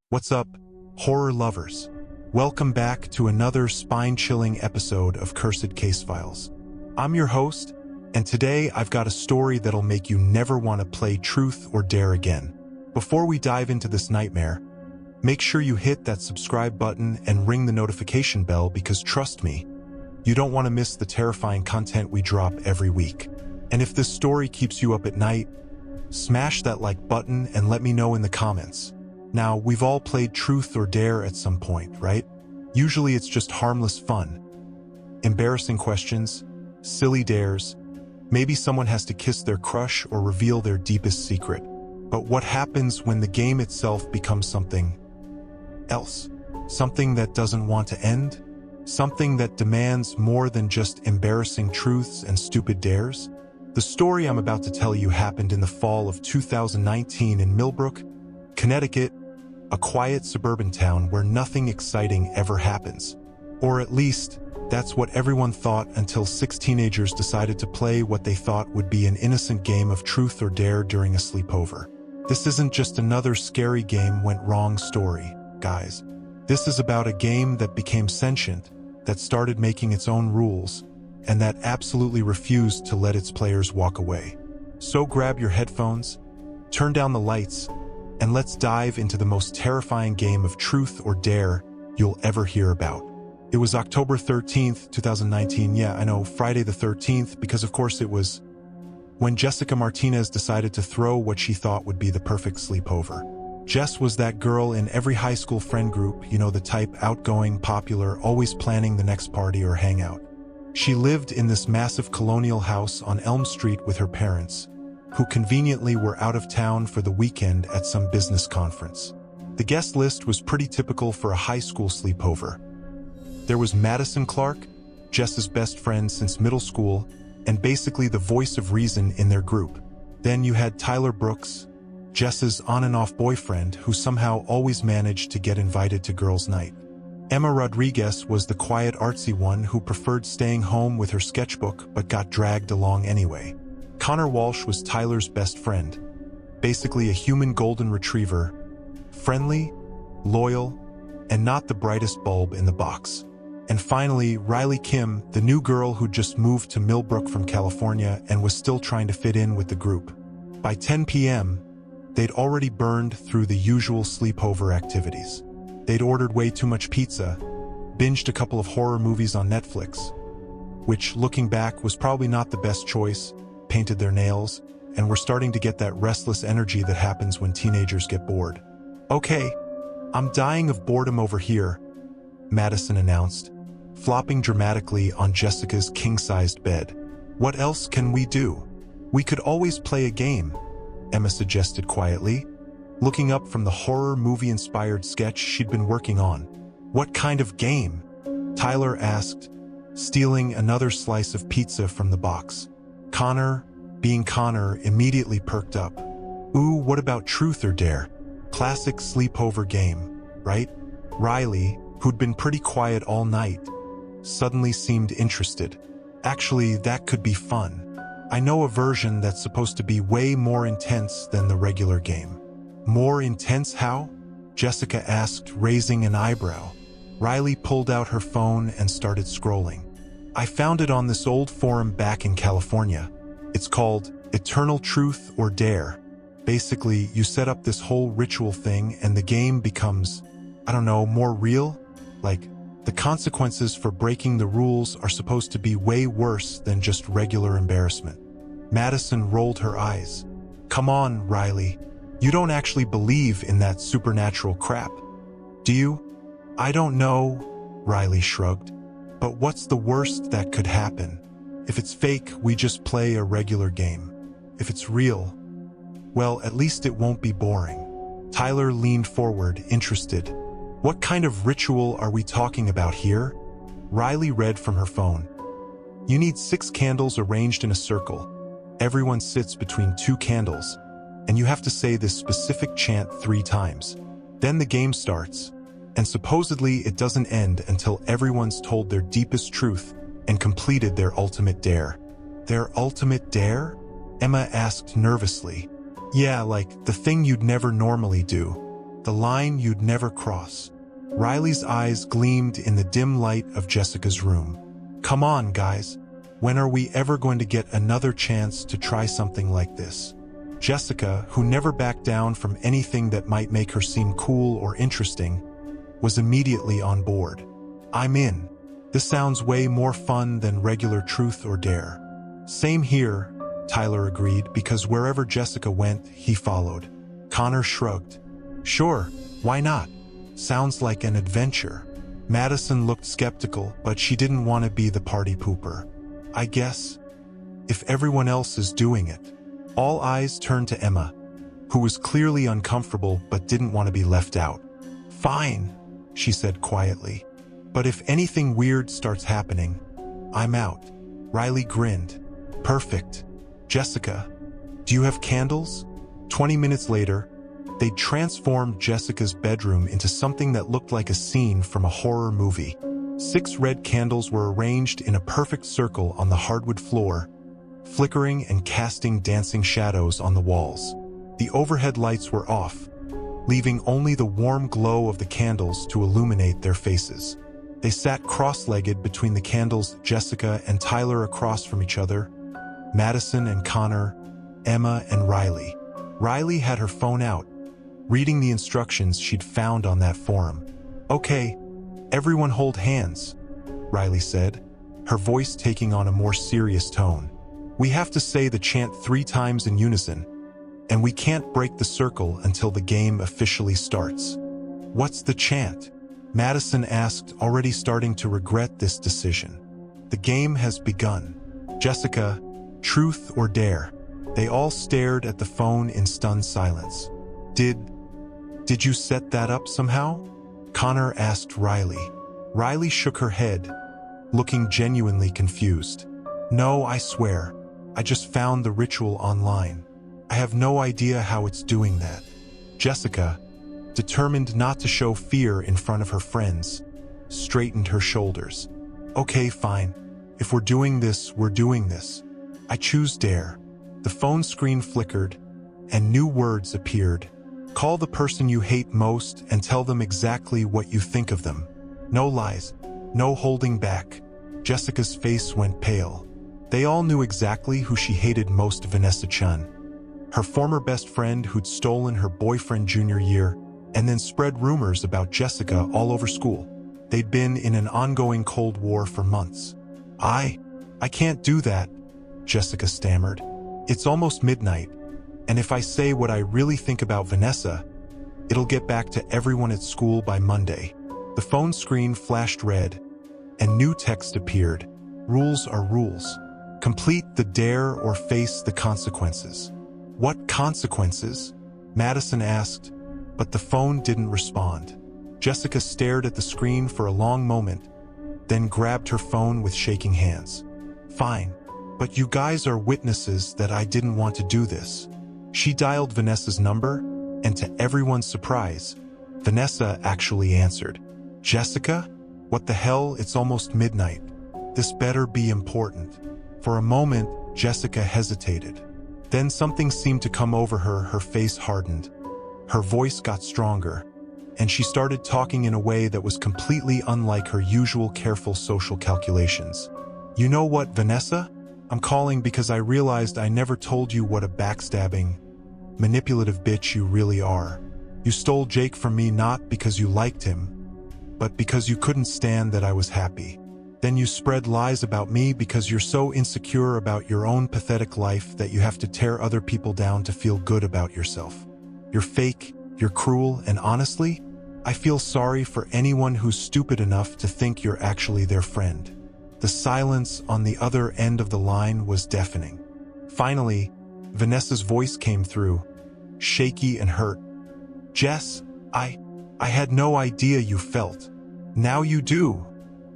What's up, horror lovers? Welcome back to another spine-chilling episode of Cursed Casefiles. I'm your host, and today I've got a story that'll make you never want to play truth or dare again. Before we dive into this nightmare, make sure you hit that subscribe button and ring the notification bell because trust me, you don't want to miss the terrifying content we drop every week. And if this story keeps you up at night, smash that like button and let me know in the comments. Now, we've all played truth or dare at some point, right? Usually it's just harmless fun. Embarrassing questions, silly dares, maybe someone has to kiss their crush or reveal their deepest secret. But what happens when the game itself becomes something else? Something that doesn't want to end? Something that demands more than just embarrassing truths and stupid dares? The story I'm about to tell you happened in the fall of 2019 in Millbrook, Connecticut, a quiet suburban town where nothing exciting ever happens. Or at least, that's what everyone thought until 6 teenagers decided to play what they thought would be an innocent game of truth or dare during a sleepover. This isn't just another scary game went wrong story, guys. This is about a game that became sentient, that started making its own rules, and that absolutely refused to let its players walk away. So grab your headphones, turn down the lights, and let's dive into the most terrifying game of truth or dare you'll ever hear about. It was October 13th, 2019. Yeah, I know, Friday the 13th, because of course it was when Jessica Martinez decided to throw what she thought would be the perfect sleepover. Jess was that girl in every high school friend group, you know, the type outgoing, popular, always planning the next party or hangout. She lived in this massive colonial house on Elm Street with her parents, who conveniently were out of town for the weekend at some business conference. The guest list was pretty typical for a high school sleepover. There was Madison Clark, Jess's best friend since middle school, and basically the voice of reason in their group. Then you had Tyler Brooks, Jess's on and off boyfriend who somehow always managed to get invited to girls' night. Emma Rodriguez was the quiet artsy one who preferred staying home with her sketchbook but got dragged along anyway. Connor Walsh was Tyler's best friend, basically a human golden retriever, friendly, loyal, and not the brightest bulb in the box. And finally, Riley Kim, the new girl who just moved to Millbrook from California and was still trying to fit in with the group. By 10 p.m., they'd already burned through the usual sleepover activities. They'd ordered way too much pizza, binged a couple of horror movies on Netflix, which, looking back, was probably not the best choice, painted their nails, and were starting to get that restless energy that happens when teenagers get bored. "Okay, I'm dying of boredom over here," Madison announced, flopping dramatically on Jessica's king-sized bed. "What else can we do?" "We could always play a game," Emma suggested quietly, looking up from the horror movie-inspired sketch she'd been working on. "What kind of game?" Tyler asked, stealing another slice of pizza from the box. Connor, being Connor, immediately perked up. "Ooh, what about truth or dare? Classic sleepover game, right?" Riley, who'd been pretty quiet all night, suddenly seemed interested. "Actually, that could be fun. I know a version that's supposed to be way more intense than the regular game." "More intense how?" Jessica asked, raising an eyebrow. Riley pulled out her phone and started scrolling. "I found it on this old forum back in California. It's called Eternal Truth or Dare. Basically, you set up this whole ritual thing and the game becomes, I don't know, more real? Like, the consequences for breaking the rules are supposed to be way worse than just regular embarrassment." Madison rolled her eyes. "Come on, Riley. You don't actually believe in that supernatural crap, do you?" "I don't know," Riley shrugged. "But what's the worst that could happen? If it's fake, we just play a regular game. If it's real, well, at least it won't be boring." Tyler leaned forward, interested. "What kind of ritual are we talking about here?" Riley read from her phone. "You need 6 candles arranged in a circle. Everyone sits between 2 candles, and you have to say this specific chant 3 times. Then the game starts, and supposedly it doesn't end until everyone's told their deepest truth and completed their ultimate dare." "Their ultimate dare?" Emma asked nervously. "Yeah, like the thing you'd never normally do. The line you'd never cross. Riley's eyes gleamed in the dim light of Jessica's room. Come on, guys. When are we ever going to get another chance to try something like this? Jessica, who never backed down from anything that might make her seem cool or interesting, was immediately on board. I'm in. This sounds way more fun than regular truth or dare. Same here, Tyler agreed, because wherever Jessica went, he followed. Connor shrugged. Sure, why not? Sounds like an adventure. Madison looked skeptical, but she didn't want to be the party pooper. I guess, if everyone else is doing it. All eyes turned to Emma, who was clearly uncomfortable but didn't want to be left out. Fine, she said quietly. But if anything weird starts happening, I'm out. Riley grinned. Perfect. Jessica, do you have candles? 20 minutes later, they transformed Jessica's bedroom into something that looked like a scene from a horror movie. 6 red candles were arranged in a perfect circle on the hardwood floor, flickering and casting dancing shadows on the walls. The overhead lights were off, leaving only the warm glow of the candles to illuminate their faces. They sat cross-legged between the candles, Jessica and Tyler across from each other, Madison and Connor, Emma and Riley. Riley had her phone out, reading the instructions she'd found on that forum. Okay, everyone hold hands, Riley said, her voice taking on a more serious tone. We have to say the chant 3 times in unison, and we can't break the circle until the game officially starts. What's the chant? Madison asked, already starting to regret this decision. The game has begun. Jessica, truth or dare? They all stared at the phone in stunned silence. Did you set that up somehow? Connor asked Riley. Riley shook her head, looking genuinely confused. No, I swear. I just found the ritual online. I have no idea how it's doing that. Jessica, determined not to show fear in front of her friends, straightened her shoulders. Okay, fine. If we're doing this, we're doing this. I choose dare. The phone screen flickered, and new words appeared. Call the person you hate most and tell them exactly what you think of them. No lies, no holding back. Jessica's face went pale. They all knew exactly who she hated most, Vanessa Chun, her former best friend who'd stolen her boyfriend junior year and then spread rumors about Jessica all over school. They'd been in an ongoing Cold War for months. I can't do that, Jessica stammered. It's almost midnight, and if I say what I really think about Vanessa, it'll get back to everyone at school by Monday. The phone screen flashed red, and new text appeared. Rules are rules. Complete the dare or face the consequences. What consequences? Madison asked, but the phone didn't respond. Jessica stared at the screen for a long moment, then grabbed her phone with shaking hands. Fine, but you guys are witnesses that I didn't want to do this. She dialed Vanessa's number, and to everyone's surprise, Vanessa actually answered. Jessica? What the hell? It's almost midnight. This better be important. For a moment, Jessica hesitated. Then something seemed to come over her, her face hardened. Her voice got stronger, and she started talking in a way that was completely unlike her usual careful social calculations. You know what, Vanessa? I'm calling because I realized I never told you what a backstabbing, manipulative bitch you really are. You stole Jake from me not because you liked him, but because you couldn't stand that I was happy. Then you spread lies about me because you're so insecure about your own pathetic life that you have to tear other people down to feel good about yourself. You're fake, you're cruel, and honestly, I feel sorry for anyone who's stupid enough to think you're actually their friend. The silence on the other end of the line was deafening. Finally, Vanessa's voice came through, shaky and hurt. Jess, I had no idea you felt. Now you do,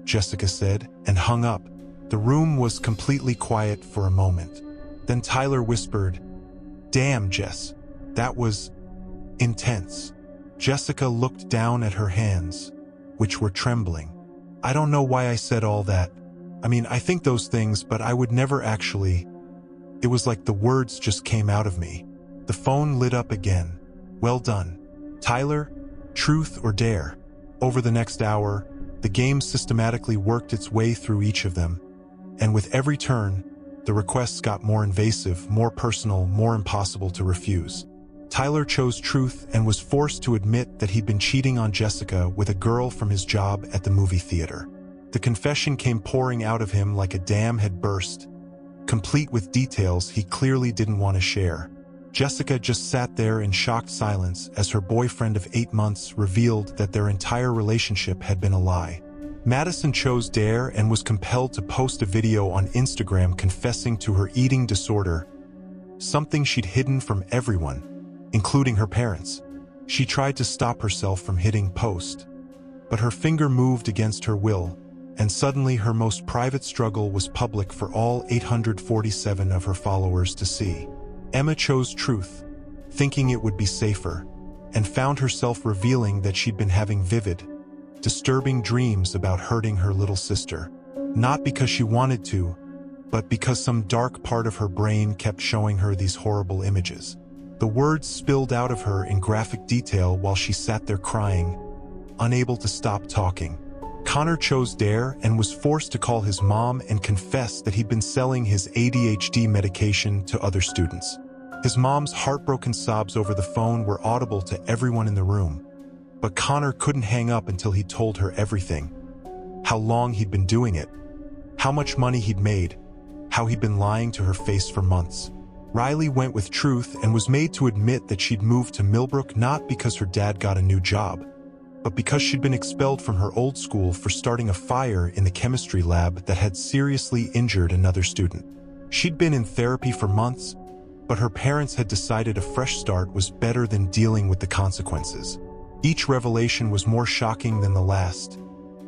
Jessica said, and hung up. The room was completely quiet for a moment. Then Tyler whispered, Damn, Jess, that was intense. Jessica looked down at her hands, which were trembling. I don't know why I said all that. I mean, I think those things, but I would never actually. It was like the words just came out of me. The phone lit up again. Well done. Tyler, Truth or dare? Over the next hour, the game systematically worked its way through each of them, and with every turn, the requests got more invasive, more personal, more impossible to refuse. Tyler chose truth and was forced to admit that he'd been cheating on Jessica with a girl from his job at the movie theater. The confession came pouring out of him like a dam had burst, complete with details he clearly didn't want to share. Jessica just sat there in shocked silence as her boyfriend of 8 months revealed that their entire relationship had been a lie. Madison chose dare and was compelled to post a video on Instagram confessing to her eating disorder, something she'd hidden from everyone, including her parents. She tried to stop herself from hitting post, but her finger moved against her will, and suddenly her most private struggle was public for all 847 of her followers to see. Emma chose truth, thinking it would be safer, and found herself revealing that she'd been having vivid, disturbing dreams about hurting her little sister. Not because she wanted to, but because some dark part of her brain kept showing her these horrible images. The words spilled out of her in graphic detail while she sat there crying, unable to stop talking. Connor chose dare and was forced to call his mom and confess that he'd been selling his ADHD medication to other students. His mom's heartbroken sobs over the phone were audible to everyone in the room, but Connor couldn't hang up until he told her everything. How long he'd been doing it, how much money he'd made, how he'd been lying to her face for months. Riley went with truth and was made to admit that she'd moved to Millbrook not because her dad got a new job, but because she'd been expelled from her old school for starting a fire in the chemistry lab that had seriously injured another student. She'd been in therapy for months, but her parents had decided a fresh start was better than dealing with the consequences. Each revelation was more shocking than the last,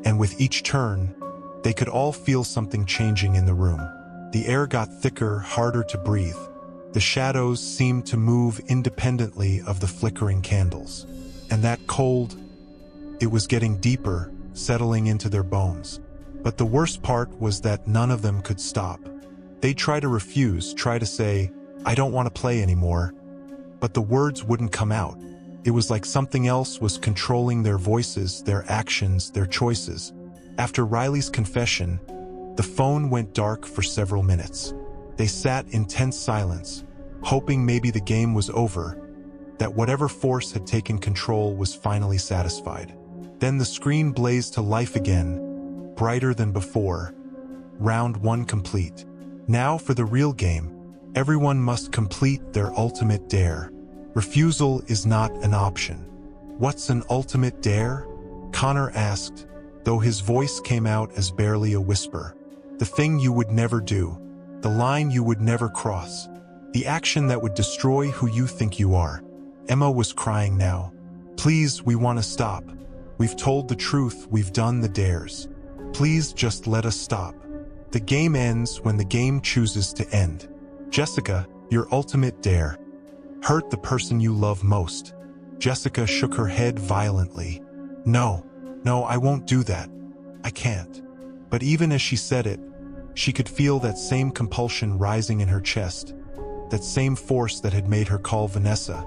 and with each turn, they could all feel something changing in the room. The air got thicker, harder to breathe. The shadows seemed to move independently of the flickering candles. And that cold, it was getting deeper, settling into their bones. But the worst part was that none of them could stop. They'd try to refuse, try to say, "I don't want to play anymore," but the words wouldn't come out. It was like something else was controlling their voices, their actions, their choices. After Riley's confession, the phone went dark for several minutes. They sat in tense silence, hoping maybe the game was over, that whatever force had taken control was finally satisfied. Then the screen blazed to life again, brighter than before. Round 1 complete. Now for the real game. Everyone must complete their ultimate dare. Refusal is not an option. What's an ultimate dare? Connor asked, though his voice came out as barely a whisper. The thing you would never do. The line you would never cross. The action that would destroy who you think you are. Emma was crying now. Please, we want to stop. We've told the truth, we've done the dares. Please just let us stop. The game ends when the game chooses to end. Jessica, your ultimate dare. Hurt the person you love most. Jessica shook her head violently. No, I won't do that. I can't. But even as she said it, she could feel that same compulsion rising in her chest, that same force that had made her call Vanessa,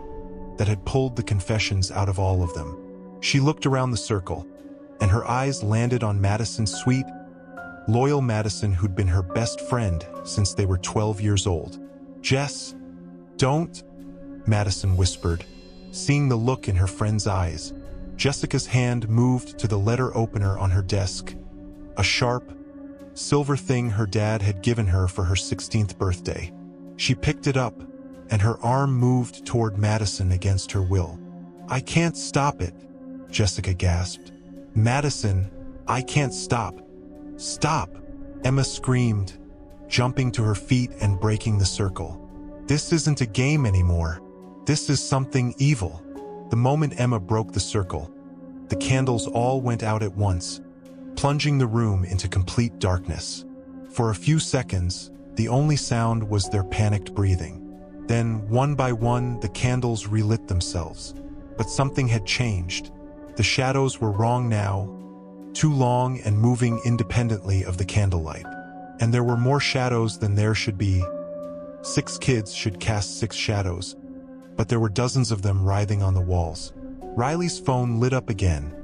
that had pulled the confessions out of all of them. She looked around the circle, and her eyes landed on Madison's sweet, loyal Madison who'd been her best friend since they were 12 years old. Jess, don't, Madison whispered, seeing the look in her friend's eyes. Jessica's hand moved to the letter opener on her desk, a sharp, silver thing her dad had given her for her 16th birthday. She picked it up, and her arm moved toward Madison against her will. I can't stop it, Jessica gasped. Madison, I can't stop. Stop, Emma screamed, jumping to her feet and breaking the circle. This isn't a game anymore. This is something evil. The moment Emma broke the circle, the candles all went out at once, plunging the room into complete darkness. For a few seconds, the only sound was their panicked breathing. Then, one by one, the candles relit themselves. But something had changed. The shadows were wrong now, too long and moving independently of the candlelight. And there were more shadows than there should be. 6 kids should cast 6 shadows, but there were dozens of them writhing on the walls. Riley's phone lit up again,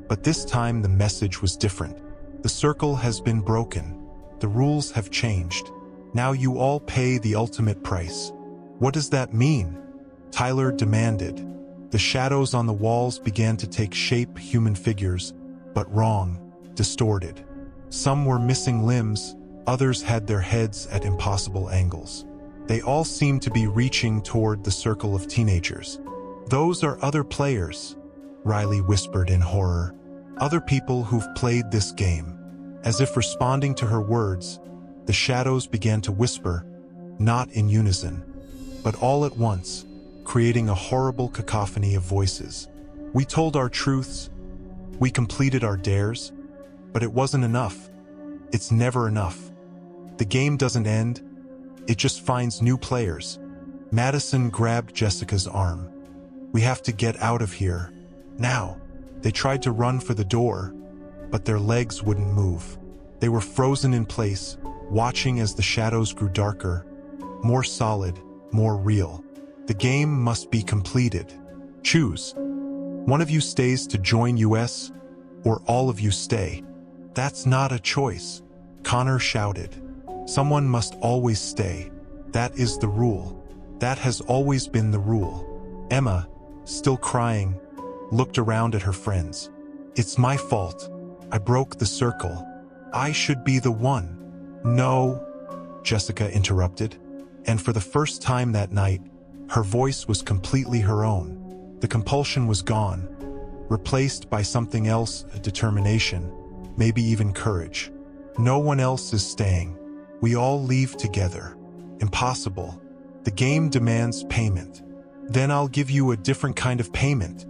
but this time the message was different. The circle has been broken. The rules have changed. Now you all pay the ultimate price. What does that mean? Tyler demanded. The shadows on the walls began to take shape, human figures, but wrong, distorted. Some were missing limbs, others had their heads at impossible angles. They all seemed to be reaching toward the circle of teenagers. Those are other players, Riley whispered in horror. Other people who've played this game. As if responding to her words, the shadows began to whisper, not in unison, but all at once, creating a horrible cacophony of voices. We told our truths, we completed our dares, but it wasn't enough. It's never enough. The game doesn't end, it just finds new players. Madison grabbed Jessica's arm. We have to get out of here, now. They tried to run for the door, but their legs wouldn't move. They were frozen in place, watching as the shadows grew darker, more solid, more real. The game must be completed. Choose. One of you stays to join us, or all of you stay. That's not a choice, Connor shouted. Someone must always stay. That is the rule. That has always been the rule. Emma, still crying, looked around at her friends. It's my fault. I broke the circle. I should be the one. No, Jessica interrupted. And for the first time that night, her voice was completely her own. The compulsion was gone, replaced by something else, a determination, maybe even courage. No one else is staying. We all leave together. Impossible. The game demands payment. Then I'll give you a different kind of payment,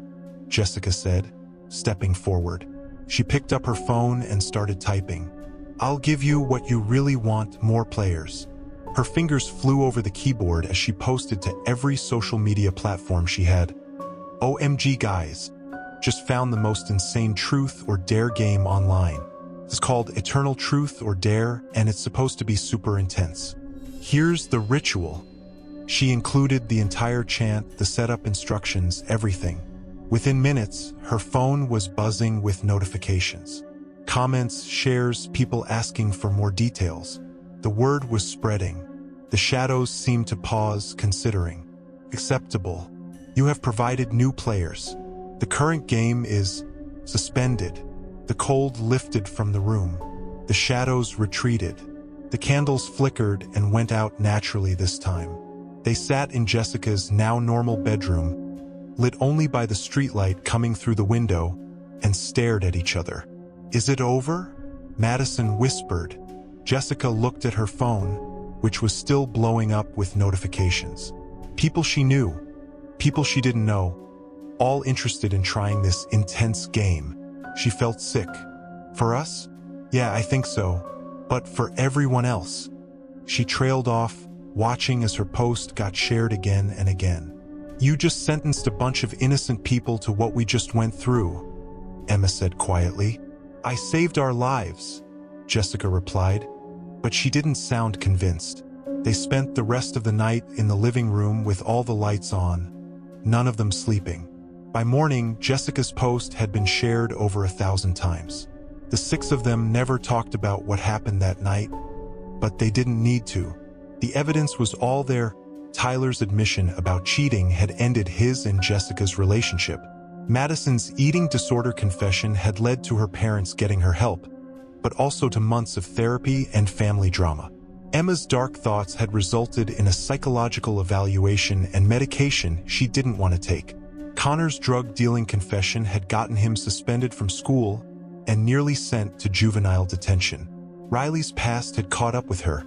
Jessica said, stepping forward. She picked up her phone and started typing. I'll give you what you really want, more players. Her fingers flew over the keyboard as she posted to every social media platform she had. OMG guys, just found the most insane truth or dare game online. It's called Eternal Truth or Dare, and it's supposed to be super intense. Here's the ritual. She included the entire chant, the setup instructions, everything. Within minutes, her phone was buzzing with notifications. Comments, shares, people asking for more details. The word was spreading. The shadows seemed to pause, considering. Acceptable. You have provided new players. The current game is suspended. The cold lifted from the room. The shadows retreated. The candles flickered and went out naturally this time. They sat in Jessica's now normal bedroom, lit only by the streetlight coming through the window, and stared at each other. Is it over? Madison whispered. Jessica looked at her phone, which was still blowing up with notifications. People she knew, people she didn't know, all interested in trying this intense game. She felt sick. For us? Yeah, I think so. But for everyone else? She trailed off, watching as her post got shared again and again. You just sentenced a bunch of innocent people to what we just went through, Emma said quietly. I saved our lives, Jessica replied, but she didn't sound convinced. They spent the rest of the night in the living room with all the lights on, none of them sleeping. By morning, Jessica's post had been shared over 1,000 times. The 6 of them never talked about what happened that night, but they didn't need to. The evidence was all there. Tyler's admission about cheating had ended his and Jessica's relationship. Madison's eating disorder confession had led to her parents getting her help, but also to months of therapy and family drama. Emma's dark thoughts had resulted in a psychological evaluation and medication she didn't want to take. Connor's drug-dealing confession had gotten him suspended from school and nearly sent to juvenile detention. Riley's past had caught up with her,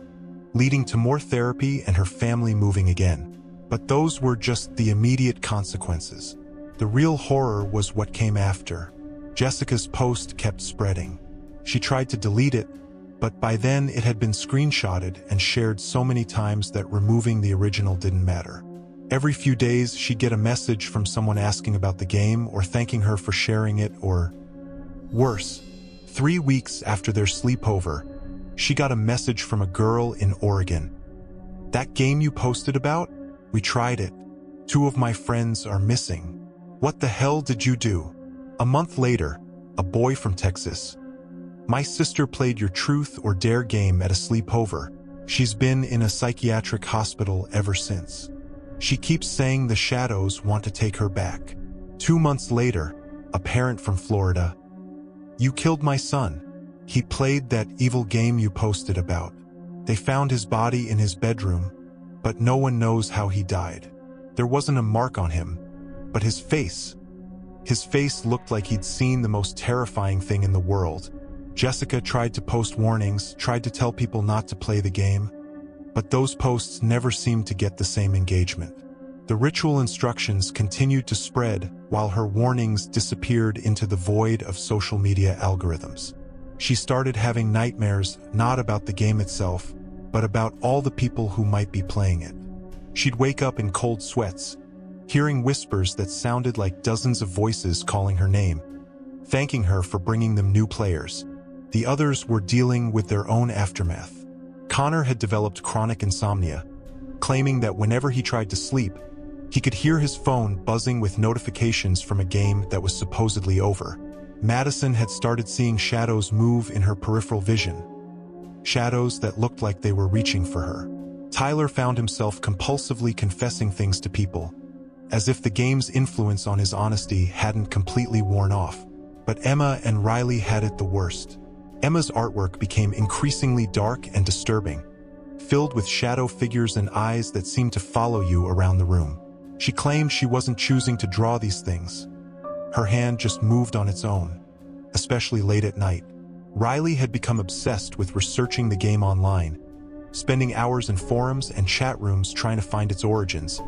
leading to more therapy and her family moving again. But those were just the immediate consequences. The real horror was what came after. Jessica's post kept spreading. She tried to delete it, but by then it had been screenshotted and shared so many times that removing the original didn't matter. Every few days, she'd get a message from someone asking about the game or thanking her for sharing it, or worse. 3 weeks after their sleepover, she got a message from a girl in Oregon. That game you posted about? We tried it. 2 of my friends are missing. What the hell did you do? A month later, a boy from Texas. My sister played your truth or dare game at a sleepover. She's been in a psychiatric hospital ever since. She keeps saying the shadows want to take her back. 2 months later, a parent from Florida. You killed my son. He played that evil game you posted about. They found his body in his bedroom, but no one knows how he died. There wasn't a mark on him, but his face looked like he'd seen the most terrifying thing in the world. Jessica tried to post warnings, tried to tell people not to play the game, but those posts never seemed to get the same engagement. The ritual instructions continued to spread while her warnings disappeared into the void of social media algorithms. She started having nightmares not about the game itself, but about all the people who might be playing it. She'd wake up in cold sweats, hearing whispers that sounded like dozens of voices calling her name, thanking her for bringing them new players. The others were dealing with their own aftermath. Connor had developed chronic insomnia, claiming that whenever he tried to sleep, he could hear his phone buzzing with notifications from a game that was supposedly over. Madison had started seeing shadows move in her peripheral vision, shadows that looked like they were reaching for her. Tyler found himself compulsively confessing things to people, as if the game's influence on his honesty hadn't completely worn off. But Emma and Riley had it the worst. Emma's artwork became increasingly dark and disturbing, filled with shadow figures and eyes that seemed to follow you around the room. She claimed she wasn't choosing to draw these things. Her hand just moved on its own, especially late at night. Riley had become obsessed with researching the game online, spending hours in forums and chat rooms trying to find its origins,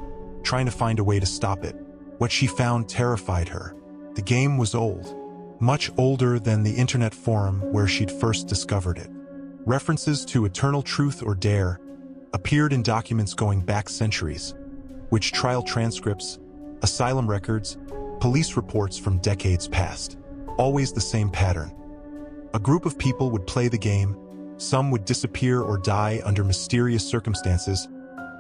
trying to find a way to stop it. What she found terrified her. The game was old, much older than the internet forum where she'd first discovered it. References to eternal truth or dare appeared in documents going back centuries, witch trial transcripts, asylum records, police reports from decades past. Always the same pattern. A group of people would play the game, some would disappear or die under mysterious circumstances,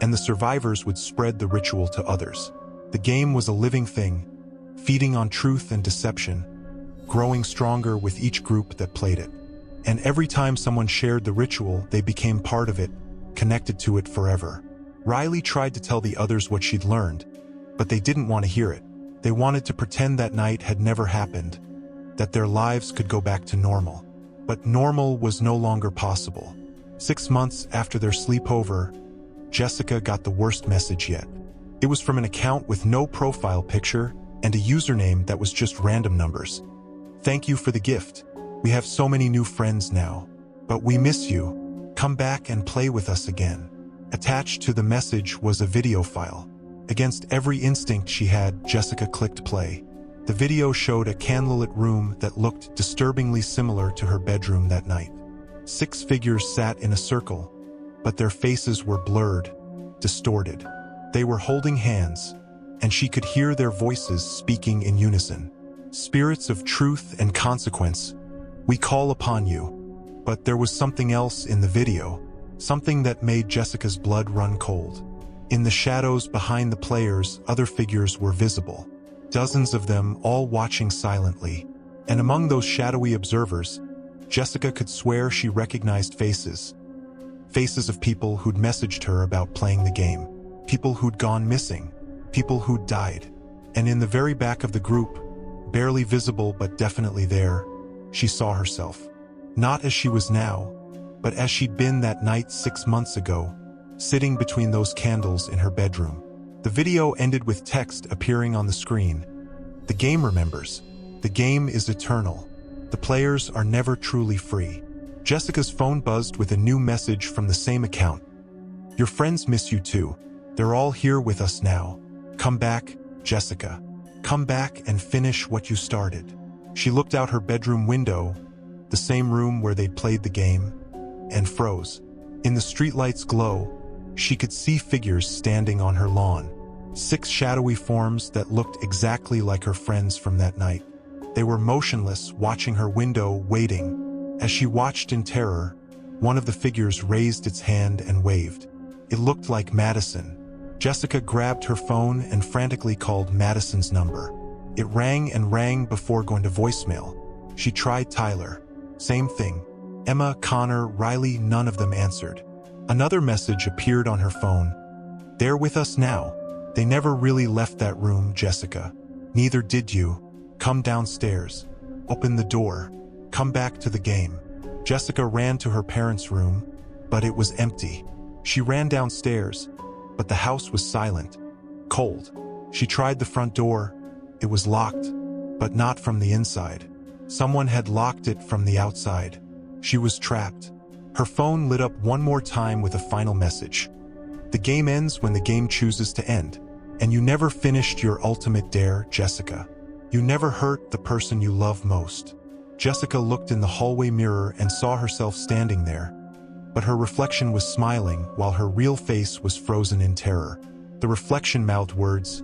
and the survivors would spread the ritual to others. The game was a living thing, feeding on truth and deception, growing stronger with each group that played it. And every time someone shared the ritual, they became part of it, connected to it forever. Riley tried to tell the others what she'd learned, but they didn't want to hear it. They wanted to pretend that night had never happened, that their lives could go back to normal. But normal was no longer possible. 6 months after their sleepover, Jessica got the worst message yet. It was from an account with no profile picture and a username that was just random numbers. Thank you for the gift. We have so many new friends now, but we miss you. Come back and play with us again. Attached to the message was a video file. Against every instinct she had, Jessica clicked play. The video showed a candlelit room that looked disturbingly similar to her bedroom that night. 6 figures sat in a circle, but their faces were blurred, distorted. They were holding hands, and she could hear their voices speaking in unison. Spirits of truth and consequence, we call upon you. But there was something else in the video, something that made Jessica's blood run cold. In the shadows behind the players, other figures were visible. Dozens of them, all watching silently. And among those shadowy observers, Jessica could swear she recognized faces. Faces of people who'd messaged her about playing the game. People who'd gone missing. People who'd died. And in the very back of the group, barely visible but definitely there, she saw herself. Not as she was now, but as she'd been that night 6 months ago, sitting between those candles in her bedroom. The video ended with text appearing on the screen. The game remembers. The game is eternal. The players are never truly free. Jessica's phone buzzed with a new message from the same account. Your friends miss you too. They're all here with us now. Come back, Jessica. Come back and finish what you started. She looked out her bedroom window, the same room where they'd played the game, and froze. In the streetlight's glow, she could see figures standing on her lawn. 6 shadowy forms that looked exactly like her friends from that night. They were motionless, watching her window, waiting. As she watched in terror, one of the figures raised its hand and waved. It looked like Madison. Jessica grabbed her phone and frantically called Madison's number. It rang and rang before going to voicemail. She tried Tyler. Same thing. Emma, Connor, Riley, none of them answered. Another message appeared on her phone. They're with us now. They never really left that room, Jessica. Neither did you. Come downstairs. Open the door. Come back to the game. Jessica ran to her parents' room, but it was empty. She ran downstairs, but the house was silent, cold. She tried the front door. It was locked, but not from the inside. Someone had locked it from the outside. She was trapped. Her phone lit up one more time with a final message. The game ends when the game chooses to end. And you never finished your ultimate dare, Jessica. You never hurt the person you love most. Jessica looked in the hallway mirror and saw herself standing there. But her reflection was smiling while her real face was frozen in terror. The reflection mouthed words,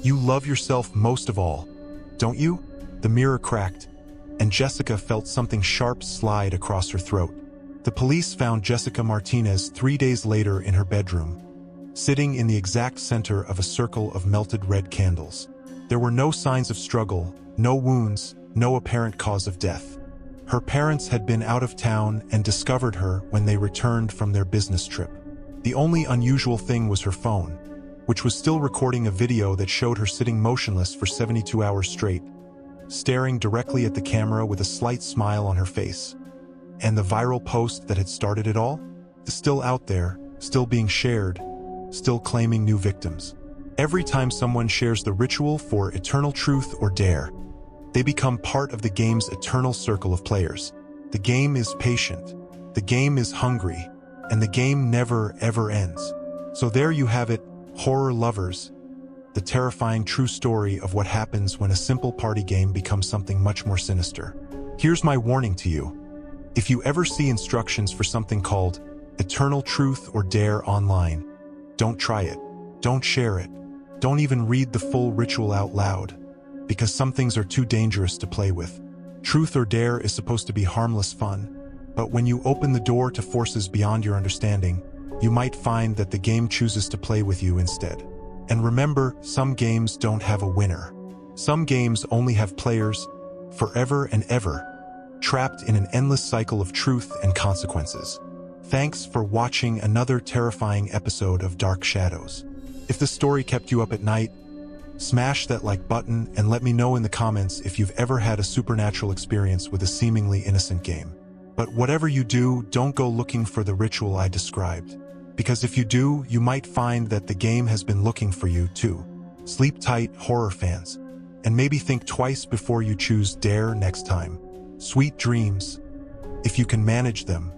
"You love yourself most of all, don't you?" The mirror cracked, and Jessica felt something sharp slide across her throat. The police found Jessica Martinez 3 days later in her bedroom, sitting in the exact center of a circle of melted red candles. There were no signs of struggle, no wounds, no apparent cause of death. Her parents had been out of town and discovered her when they returned from their business trip. The only unusual thing was her phone, which was still recording a video that showed her sitting motionless for 72 hours straight, staring directly at the camera with a slight smile on her face. And the viral post that had started it all? Still out there, still being shared, still claiming new victims. Every time someone shares the ritual for eternal truth or dare, they become part of the game's eternal circle of players. The game is patient, the game is hungry, and the game never ever ends. So there you have it, horror lovers, the terrifying true story of what happens when a simple party game becomes something much more sinister. Here's my warning to you. If you ever see instructions for something called eternal truth or dare online, don't try it, don't share it, don't even read the full ritual out loud, because some things are too dangerous to play with. Truth or dare is supposed to be harmless fun, but when you open the door to forces beyond your understanding, you might find that the game chooses to play with you instead. And remember, some games don't have a winner. Some games only have players, forever and ever, trapped in an endless cycle of truth and consequences. Thanks for watching another terrifying episode of Dark Shadows. If the story kept you up at night, smash that like button and let me know in the comments if you've ever had a supernatural experience with a seemingly innocent game. But whatever you do, don't go looking for the ritual I described, because if you do, you might find that the game has been looking for you too. Sleep tight, horror fans, and maybe think twice before you choose dare next time. Sweet dreams, if you can manage them.